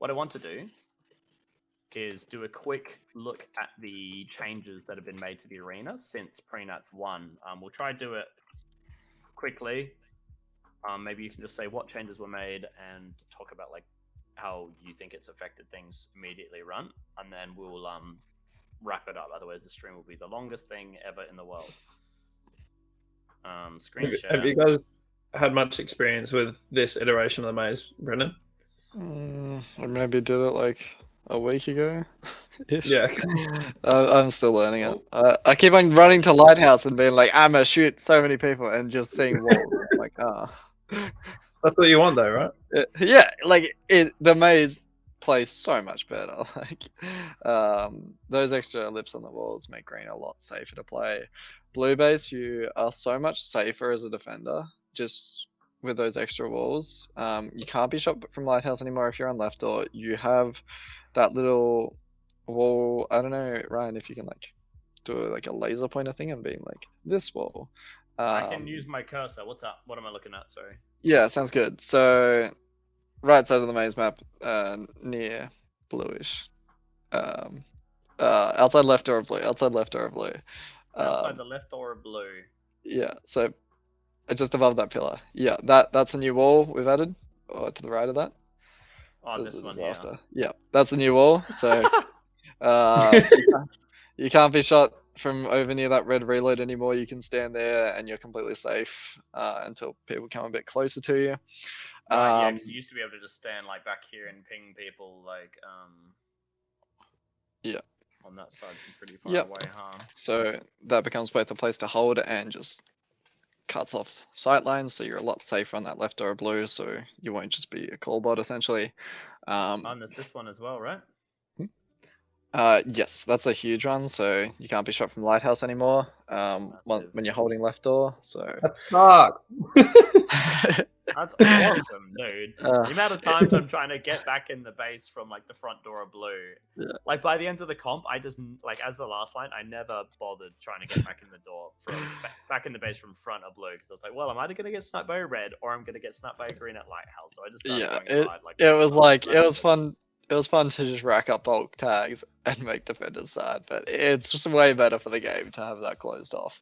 what I want to do is do a quick look at the changes that have been made to the arena since Prenats 1. We'll try to do it quickly. Maybe you can just say what changes were made and talk about like how you think it's affected things immediately run, and then we'll wrap it up. Otherwise, the stream will be the longest thing ever in the world. Screen share. Have you guys had much experience with this iteration of the maze, Brendan? I maybe did it like a week ago. Yeah. I'm still learning it. I keep on running to Lighthouse and being like, I'm gonna shoot so many people, and just seeing walls. Like, That's what you want, though, right? Yeah, like the maze plays so much better. Like, those extra lips on the walls make green a lot safer to play. Blue base, you are so much safer as a defender just with those extra walls. You can't be shot from Lighthouse anymore if you're on left, or you have that little wall. I don't know, Ryan, if you can like do like a laser pointer thing and being like this wall. I can use my cursor. What's up? What am I looking at? Sorry. Yeah, sounds good. So, right side of the maze map, near bluish. Outside left door of blue. Outside left door of blue. Outside the left door of blue. Yeah. So, just above that pillar. Yeah, that's a new wall we've added, or to the right of that. Oh, this one here. Yeah, that's a new wall. So, you can't be shot from over near that red reload anymore. You can stand there and you're completely safe until people come a bit closer to you. Yeah, because you used to be able to just stand like back here and ping people like yeah, on that side from pretty far away, huh? So that becomes both a place to hold and just cuts off sight lines, so you're a lot safer on that left door of blue, so you won't just be a call bot essentially. And there's this one as well, right? Yes, that's a huge one, so you can't be shot from Lighthouse anymore when you're holding left door. So that sucks. That's awesome, dude. The amount of times I'm trying to get back in the base from like the front door of blue. Yeah. Like by the end of the comp, I just like as the last line, I never bothered trying to get back in the door from back in the base from front of blue because I was like, well, I'm either gonna get sniped by red or I'm gonna get sniped by green at Lighthouse. So I just started going side. Like it was fun. It was fun to just rack up bulk tags and make defenders sad, but it's just way better for the game to have that closed off.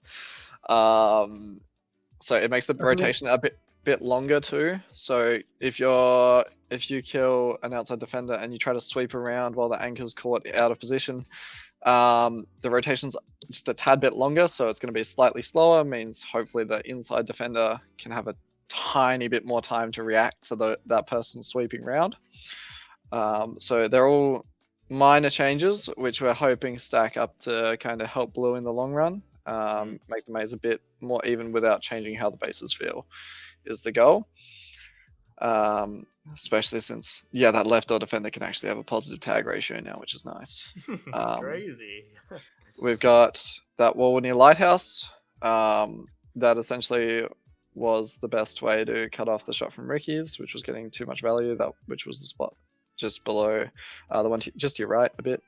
So it makes the rotation a bit longer too. So if you kill an outside defender and you try to sweep around while the anchor's caught out of position, the rotation's just a tad bit longer, so it's going to be slightly slower. Means hopefully the inside defender can have a tiny bit more time to react to that person sweeping around. So they're all minor changes, which we're hoping stack up to kind of help blue in the long run. Make the maze a bit more even without changing how the bases feel is the goal. Especially since, that left door defender can actually have a positive tag ratio now, which is nice. Crazy. We've got that wall near Lighthouse. That essentially was the best way to cut off the shot from Ricky's, which was getting too much value, which was the spot just below the one just to your right a bit.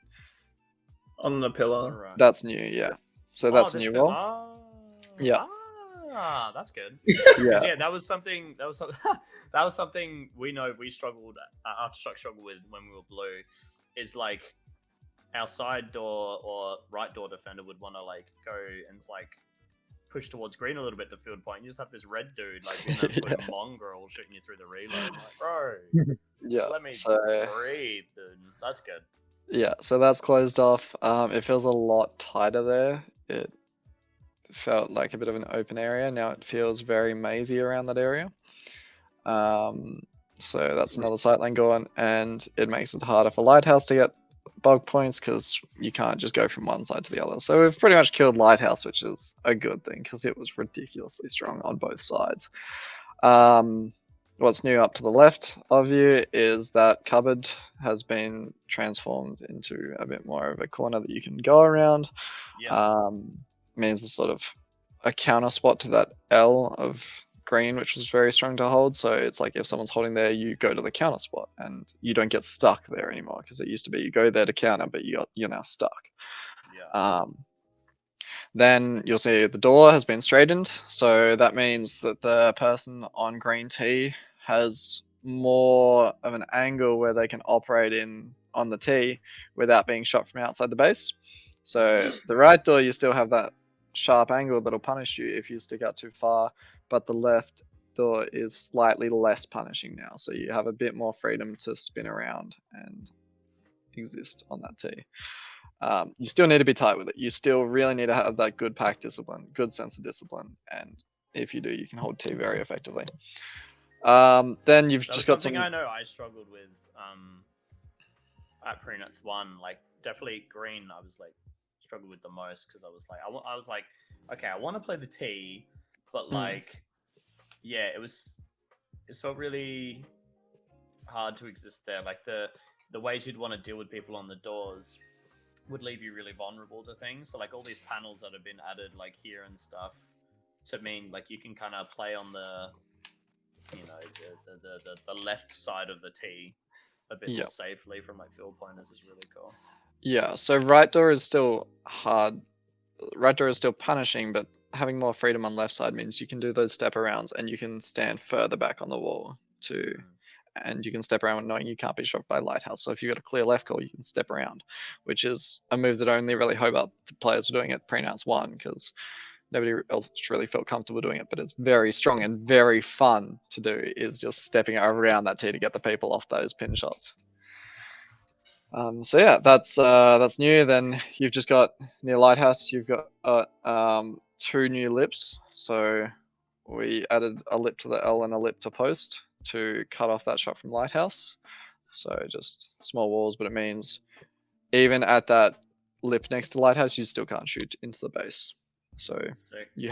On the pillar. Right. That's new, yeah. So that's a new wall. Yeah. Ah, that's good. Yeah. That was something we know we struggled Aftershock struggled with when we were blue. Is like our side door or right door defender would want to like go and like push towards green a little bit to field point. You just have this red dude like being an absolute mongrel shooting you through the reload. Like, bro, just let me breathe, dude. That's good. Yeah, so that's closed off. It feels a lot tighter there. It felt like a bit of an open area. Now it feels very mazy around that area. So that's another sight line going, and it makes it harder for Lighthouse to get bulk points because you can't just go from one side to the other. So we've pretty much killed Lighthouse, which is a good thing because it was ridiculously strong on both sides. What's new up to the left of you is that cupboard has been transformed into a bit more of a corner that you can go around. Yeah. Means a sort of a counter spot to that L of green, which was very strong to hold. So it's like if someone's holding there, you go to the counter spot and you don't get stuck there anymore, because it used to be you go there to counter, but you're now stuck. Yeah. Then you'll see the door has been straightened, so that means that the person on green T has more of an angle where they can operate in on the tee without being shot from outside the base. So the right door, you still have that sharp angle that'll punish you if you stick out too far, but the left door is slightly less punishing now. So you have a bit more freedom to spin around and exist on that tee. You still need to be tight with it. You still really need to have that good pack discipline, good sense of discipline, and if you do, you can hold tee very effectively. Then you've That just was got something some. I know I struggled with at Prenuts 1. Like, definitely green, I was like, struggled with the most because I was like, I was like, okay, I want to play the tee, but like, yeah, it felt really hard to exist there. Like, the ways you'd want to deal with people on the doors would leave you really vulnerable to things. So like all these panels that have been added like here and stuff to mean like you can kind of play on the, you know, the left side of the tee a bit more safely from like field pointers is really cool. Yeah, so right door is still hard. Right door is still punishing, but having more freedom on left side means you can do those step arounds and you can stand further back on the wall too. And you can step around knowing you can't be shot by lighthouse. So if you've got a clear left call, you can step around, which is a move that only really Hobart players were doing at Prenuts 1 because nobody else really felt comfortable doing it. But it's very strong and very fun to do, is just stepping around that tee to get the people off those pin shots. So yeah, that's new. Then you've just got near lighthouse, you've got 2 new lips. So we added a lip to the L and a lip to post to cut off that shot from lighthouse. So just small walls, but it means even at that lip next to lighthouse, you still can't shoot into the base. So Sick. you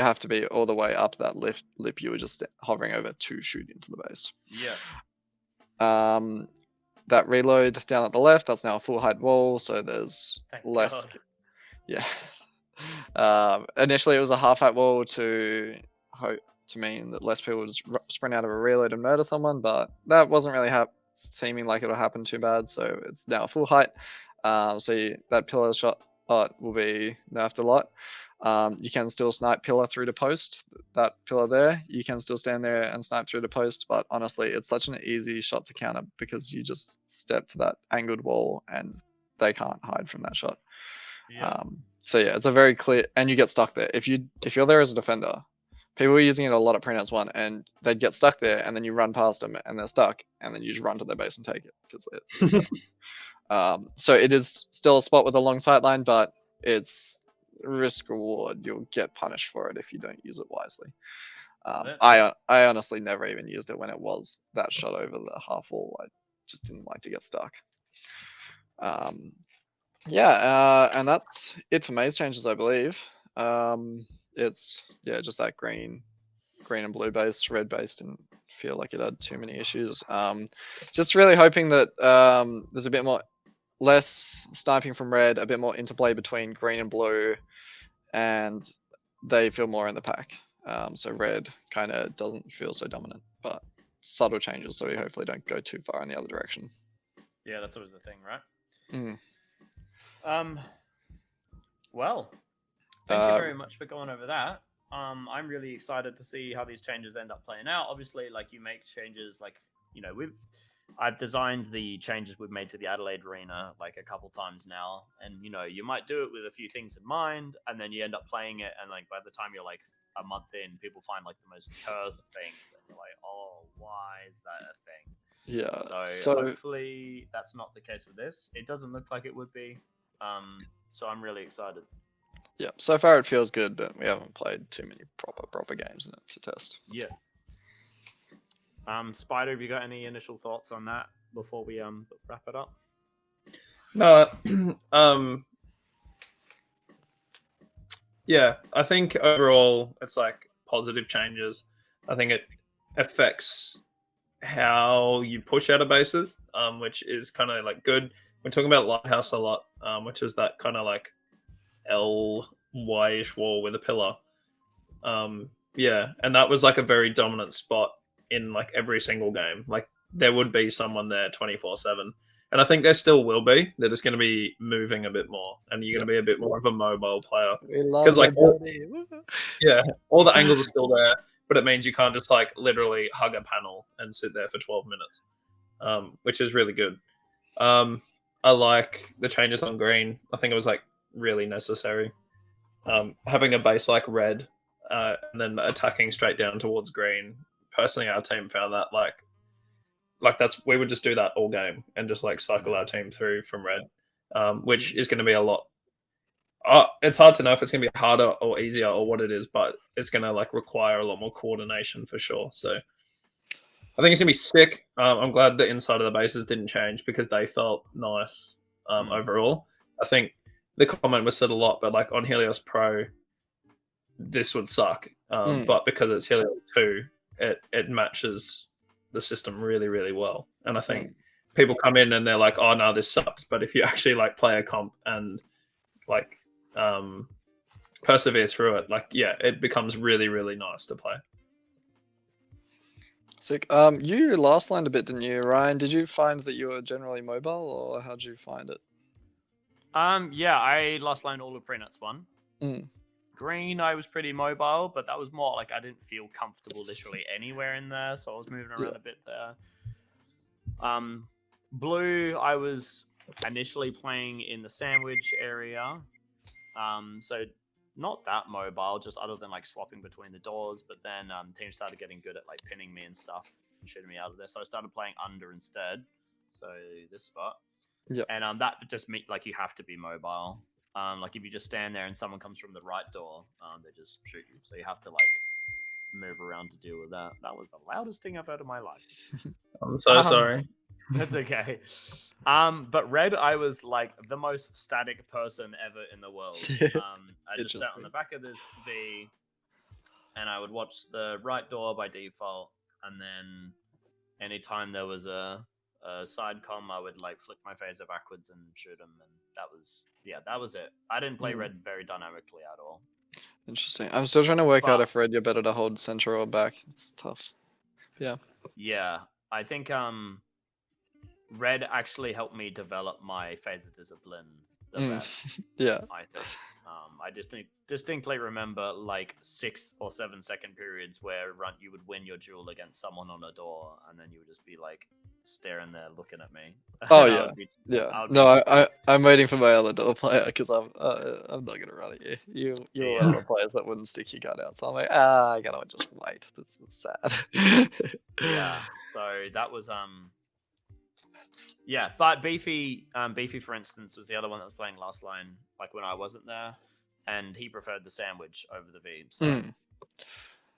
have to be all the way up that lip you were just hovering over to shoot into the base. Yeah. That reload down at the left, that's now a full height wall, so there's Thank less. God. Yeah. Initially, it was a half height wall to mean that less people would sprint out of a reload and murder someone, but that wasn't really seeming like it'll happen too bad, so it's now a full height. So that pillar shot will be nerfed a lot. You can still snipe pillar through to post. That pillar there, you can still stand there and snipe through to post, but honestly, it's such an easy shot to counter because you just step to that angled wall and they can't hide from that shot. Yeah. So yeah, it's a very clear, and you get stuck there. If you're there as a defender, people were using it a lot at Prenuts 1, and they'd get stuck there, and then you run past them, and they're stuck, and then you just run to their base and take it because they're stuck. So it is still a spot with a long sight line, but it's risk reward. You'll get punished for it if you don't use it wisely. I honestly never even used it when it was that shot over the half wall. I just didn't like to get stuck. And that's it for maze changes, I believe. It's just that green and blue based. Red based didn't feel like it had too many issues. Just really hoping that there's a bit less sniping from red, a bit more interplay between green and blue, and they feel more in the pack. So red kind of doesn't feel so dominant, but subtle changes, so we hopefully don't go too far in the other direction. Yeah, that's always the thing, right? Mm. Well, thank you very much for going over that. I'm really excited to see how these changes end up playing out. Obviously, like you make changes, like you know, I've designed the changes we've made to the Adelaide Arena like a couple times now, and you know, you might do it with a few things in mind, and then you end up playing it, and like by the time you're like a month in, people find like the most cursed things, and you're like, oh, why is that a thing? Yeah. So hopefully that's not the case with this. It doesn't look like it would be. So I'm really excited. Yeah, so far it feels good, but we haven't played too many proper games in it to test. Yeah. Spider, have you got any initial thoughts on that before we wrap it up? No, yeah, I think overall it's like positive changes. I think it affects how you push out of bases, which is kind of like good. We're talking about lighthouse a lot, which is that kind of like L-Y-ish wall with a pillar. Yeah, and that was like a very dominant spot in like every single game. Like there would be someone there 24/7, and I think there still will be. They're just going to be moving a bit more, and you're going to be a bit more of a mobile player. We love like all the angles are still there. but it means you can't just like literally hug a panel and sit there for 12 minutes, which is really good. I like the changes on green. I think it was like really necessary. Having a base like red, and then attacking straight down towards green. Personally, our team found that like that's we would just do that all game and just like cycle our team through from red, which is going to be a lot. It's hard to know if it's going to be harder or easier or what it is, but it's going to like require a lot more coordination for sure. So I think it's going to be sick. I'm glad the inside of the bases didn't change because they felt nice overall. I think the comment was said a lot, but like on Helios Pro, this would suck. But because it's Helios 2, it matches the system really, really well. And I think people come in and they're like, oh no, this sucks. But if you actually like play a comp and like persevere through it, like yeah, it becomes really, really nice to play. Sick. You last lined a bit, didn't you, Ryan? Did you find that you were generally mobile, or how'd you find it? Yeah, I last lined all of Prenuts 1. Mm. Green, I was pretty mobile, but that was more like I didn't feel comfortable literally anywhere in there, so I was moving around a bit there. Blue, I was initially playing in the sandwich area, so not that mobile, just other than like swapping between the doors. But then teams started getting good at like pinning me and stuff and shooting me out of there, so I started playing under instead. So this spot, and that just meant like you have to be mobile. Like if you just stand there and someone comes from the right door, they just shoot you. So you have to like move around to deal with that. That was the loudest thing I've heard in my life. I'm so sorry. That's okay. But red, I was like the most static person ever in the world. I just sat on the back of this V, and I would watch the right door by default, and then anytime there was a side comm, I would like flick my phaser backwards and shoot them, and that was it. I didn't play red very dynamically at all. Interesting. I'm still trying to work out if red you're better to hold center or back. It's tough. Yeah. Yeah, I think red actually helped me develop my phaser discipline the best. Yeah. I think. I distinctly remember like 6 or 7 second periods where you would win your duel against someone on a door, and then you would just be like staring there looking at me. Oh yeah. No, I'm waiting for my other door player because I'm not gonna run at you. You're one of the players that wouldn't stick your gun out. So I'm like, I gotta just wait. This is sad. Yeah. So that was yeah, but Beefy, for instance, was the other one that was playing last line, like when I wasn't there, and he preferred the sandwich over the V. So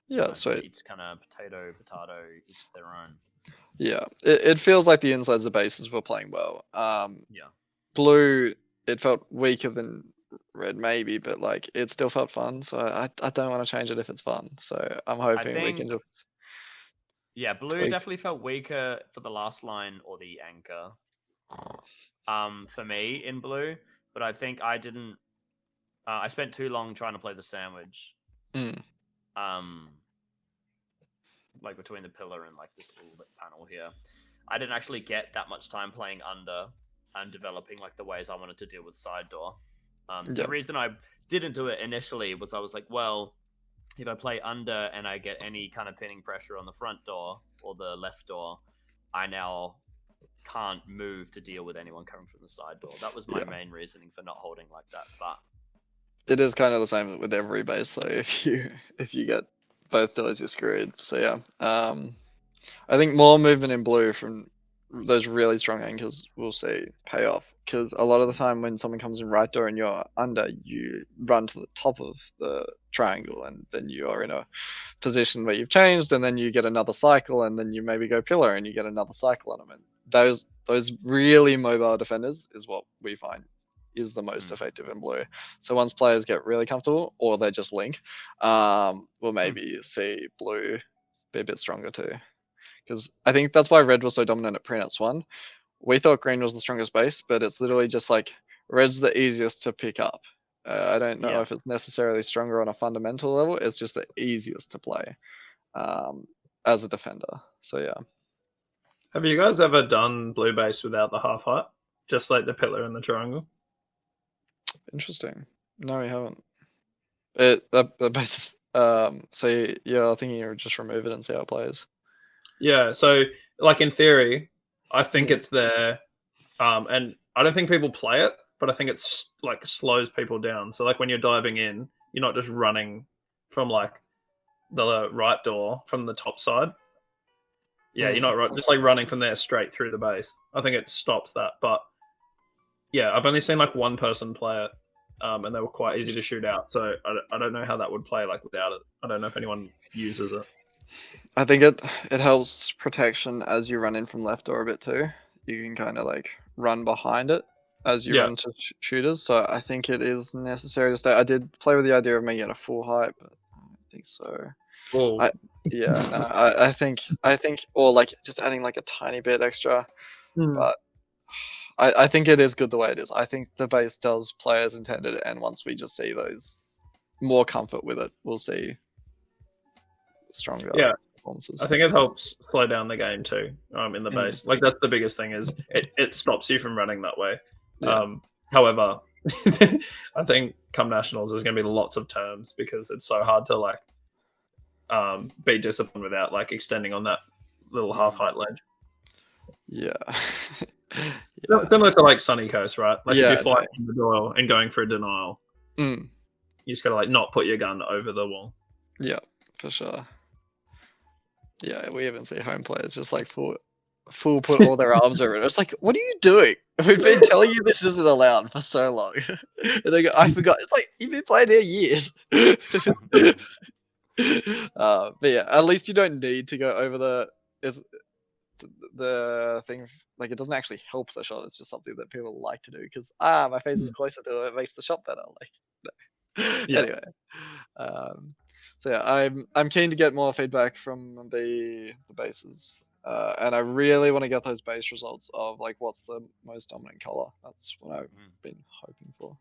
yeah, sweet. It's kind of potato, each their own. Yeah, it feels like the insides of bases were playing well. Yeah. Blue, it felt weaker than red maybe, but like it still felt fun. So I don't want to change it if it's fun. So I'm hoping we can just. Yeah, blue definitely felt weaker for the last line or the anchor. For me in blue, but I think I didn't. I spent too long trying to play the sandwich. Like between the pillar and like this little panel here, I didn't actually get that much time playing under and developing like the ways I wanted to deal with side door. The reason I didn't do it initially was I was like, well, if I play under and I get any kind of pinning pressure on the front door or the left door, I now can't move to deal with anyone coming from the side door. That was my main reasoning for not holding like that. But it is kind of the same with every base though. If you get both doors, you're screwed. So yeah, I think more movement in blue from those really strong anchors we'll see pay off, because a lot of the time when someone comes in right door and you're under, you run to the top of the triangle and then you are in a position where you've changed, and then you get another cycle, and then you maybe go pillar and you get another cycle on them. And those really mobile defenders is what we find is the most effective in blue. So once players get really comfortable or they just link, we'll maybe see blue be a bit stronger too. Because I think that's why red was so dominant at Prenuts 1. We thought green was the strongest base, but it's literally just like red's the easiest to pick up. I don't know if it's necessarily stronger on a fundamental level. It's just the easiest to play as a defender. So yeah. Have you guys ever done blue base without the half height? Just like the pillar and the triangle? Interesting. No, we haven't. The base is So you're thinking you just remove it and see how it plays. Yeah, so like in theory, I think Mm. it's there, and I don't think people play it, but I think it's like slows people down. So like when you're diving in, you're not just running from like the right door from the top side. Yeah, you're Mm. not just like running from there straight through the base. I think it stops that, but yeah, I've only seen like one person play it, and they were quite easy to shoot out. So I don't know how that would play like without it. I don't know if anyone uses it. I think it helps protection as you run in from left door a bit too. You can kind of like run behind it as you Yeah. run to shooters. So I think it is necessary to stay. I did play with the idea of making it a full height, but I don't think so. Oh, Yeah, no, I think or like just adding like a tiny bit extra, but I think it is good the way it is. I think the base does play as intended, and once we just see those more comfort with it, we'll see stronger yeah. performances. I think it helps slow down the game too. In the base, like that's the biggest thing is it stops you from running that way. Yeah. However, I think come nationals, there's going to be lots of terms because it's so hard to like be disciplined without like extending on that little half height ledge. Yeah. Similar to like Sunny Coast, right? Like if Yeah, you're flying in the door and going for a denial, Mm, you just gotta like not put your gun over the wall. yeah, for sure. Yeah, we even see home players just like full put all their arms over it. It's like, what are you doing? We've been telling you this isn't allowed for so long. And they go, I forgot. It's like you've been playing here years. But yeah, at least you don't need to go over the thing. Like it doesn't actually help the shot. It's just something that people like to do because my face is closer to it. It makes the shot better. Like Yeah. anyway. So yeah, I'm keen to get more feedback from the bases, and I really want to get those base results of like what's the most dominant color. That's what I've been hoping for.